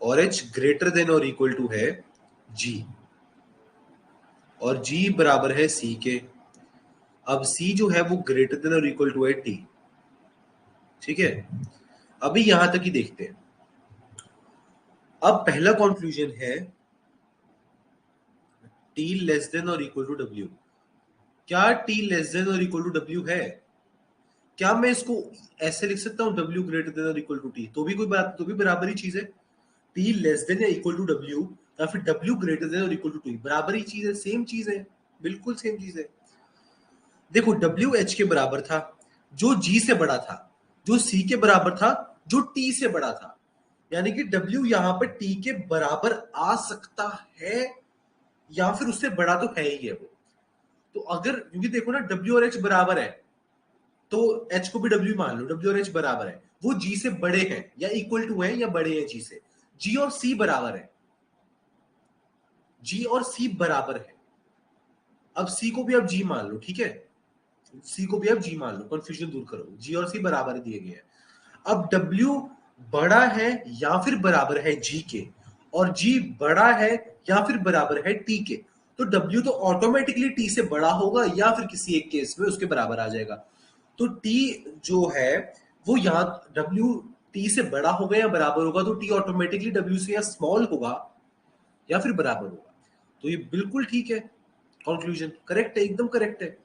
और H greater than और equal to है जी, और जी बराबर है सी के। अब सी जो है वो ग्रेटर देन और इक्वल टू है टी। ठीक है, अभी यहां तक ही देखते हैं। अब पहला कंक्लूजन है टी लेस देन और इक्वल टू डब्ल्यू। क्या टी लेस देन और इक्वल टू डब्ल्यू है? क्या मैं इसको ऐसे लिख सकता हूं डब्ल्यू ग्रेटर देन और इक्वल टू टी? तो भी कोई बात, तो भी बराबर ही चीज है। टी लेस देन या इक्वल टू डब्ल्यू या फिर डब्ल्यू ग्रेटर देन और इक्वल टू टी, बराबर ही चीज है, सेम चीज है, बिल्कुल सेम चीज है। देखो डब्ल्यू एच के बराबर था जो जी से बड़ा था, जो सी के बराबर था जो टी से बड़ा था, यानी कि डब्ल्यू यहां पर टी के बराबर आ सकता है या फिर उससे बड़ा तो है ही है वो। तो अगर, क्योंकि देखो ना डब्ल्यू और एच बराबर है, तो एच को भी डब्ल्यू मान लो, डब्ल्यू और एच बराबर है, वो जी से बड़े हैं या इक्वल टू है या बड़े हैं जी से। जी और सी बराबर है, जी और सी बराबर है। अब सी को भी आप जी मान लो, ठीक है, सी को भी आप जी मान लो, कंफ्यूजन दूर करो, जी और सी बराबर दिए गए हैं। अब डब्ल्यू बड़ा है या फिर बराबर है जी के, और जी बड़ा है या फिर बराबर है टी के, तो डब्ल्यू तो ऑटोमेटिकली टी से बड़ा होगा या फिर किसी एक केस में उसके बराबर आ जाएगा। तो टी जो है वो यहां डब्ल्यू टी से बड़ा होगा या बराबर होगा, तो टी ऑटोमेटिकली डब्ल्यू से या स्मॉल होगा या फिर बराबर होगा। तो ये बिल्कुल ठीक है, कंक्लूजन करेक्ट है, एकदम करेक्ट है।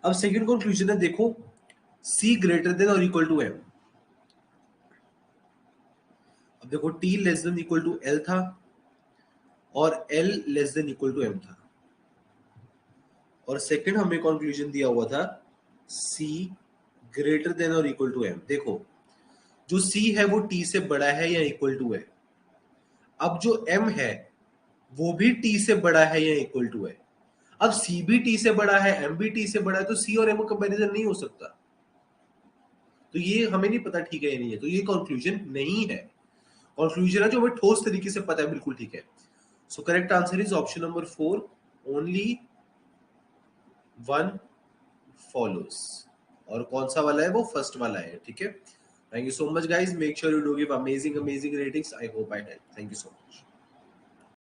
अब सेकंड कंक्लूजन है, देखो सी ग्रेटर देन और इक्वल टू एम। अब देखो T less than equal to L था और L less than equal to M था, और सेकंड हमें कंक्लूजन दिया हुआ था सी ग्रेटर देन और इक्वल टू एम। देखो जो सी है वो टी से बड़ा है या इक्वल टू है। अब जो एम है वो भी टी से बड़ा है या इक्वल टू है। अब सी भी टी से बड़ा है, एम भी टी से बड़ा है, तो सी और एम का कंपैरिजन नहीं हो सकता। तो ये हमें नहीं पता ठीक है या नहीं है, तो ये कंक्लूजन नहीं है। कंक्लूजन है जो हमें ठोस तरीके से पता है, बिल्कुल ठीक है। So correct answer is option number 4, only one follows. और कौन सा वाला है? वो फर्स्ट वाला है, ठीक है। Thank you so much guys, make sure you do give amazing ratings. I hope I help. Thank you so much.